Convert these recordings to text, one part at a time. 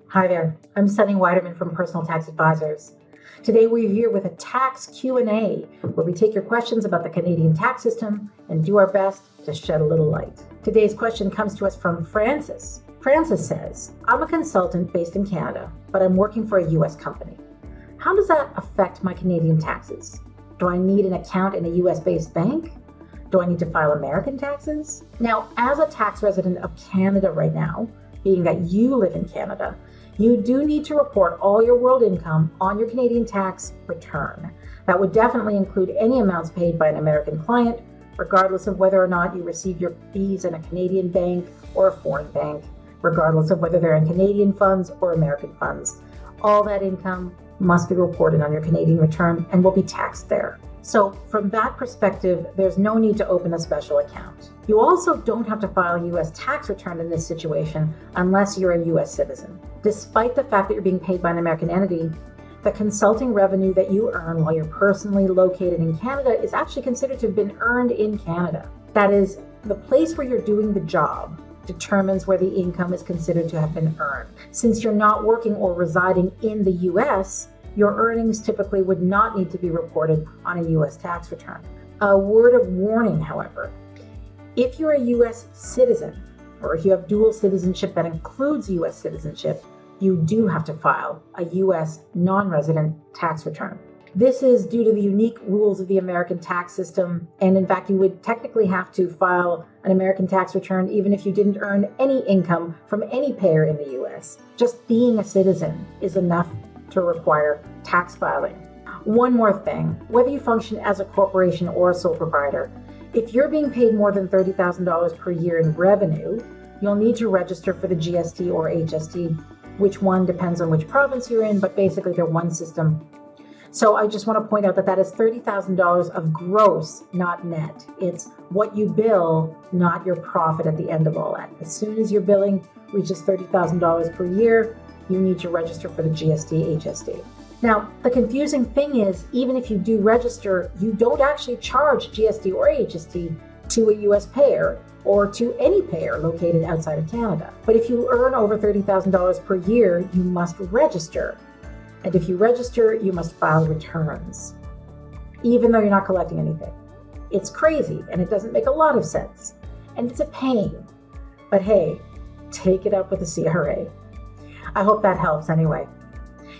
Hi there, I'm Sunny Weiderman from Personal Tax Advisors. Today we're here with a tax Q&A where we take your questions about the Canadian tax system and do our best to shed a little light. Today's question comes to us from Francis. Francis says, I'm a consultant based in Canada, but I'm working for a US company. How does that affect my Canadian taxes? Do I need an account in a US-based bank? Do I need to file American taxes? Now, as a tax resident of Canada right now, being that you live in Canada, you do need to report all your world income on your Canadian tax return. That would definitely include any amounts paid by an American client, regardless of whether or not you receive your fees in a Canadian bank or a foreign bank, regardless of whether they're in Canadian funds or American funds. All that income must be reported on your Canadian return and will be taxed there. So from that perspective, there's no need to open a special account. You also don't have to file a US tax return in this situation unless you're a US citizen. Despite the fact that you're being paid by an American entity, the consulting revenue that you earn while you're personally located in Canada is actually considered to have been earned in Canada. That is, the place where you're doing the job determines where the income is considered to have been earned. Since you're not working or residing in the US, your earnings typically would not need to be reported on a US tax return. A word of warning, however, if you're a US citizen, or if you have dual citizenship that includes US citizenship, you do have to file a US non-resident tax return. This is due to the unique rules of the American tax system, and in fact, you would technically have to file an American tax return even if you didn't earn any income from any payer in the US. Just being a citizen is enough to require tax filing. One more thing, whether you function as a corporation or a sole proprietor, if you're being paid more than $30,000 per year in revenue, you'll need to register for the GST or HST, which one depends on which province you're in, but basically they're one system. So I just want to point out that that is $30,000 of gross, not net. It's what you bill, not your profit at the end of all that. As soon as your billing reaches $30,000 per year, you need to register for the GST, HST. Now, the confusing thing is, even if you do register, you don't actually charge GST or HST to a US payer or to any payer located outside of Canada. But if you earn over $30,000 per year, you must register. And if you register, you must file returns, even though you're not collecting anything. It's crazy, and it doesn't make a lot of sense. And it's a pain. But hey, take it up with the CRA. I hope that helps anyway.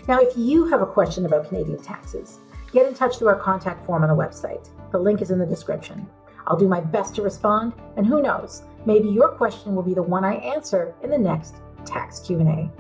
Now, if you have a question about Canadian taxes, get in touch through our contact form on the website. The link is in the description. I'll do my best to respond, and who knows, maybe your question will be the one I answer in the next Tax Q&A.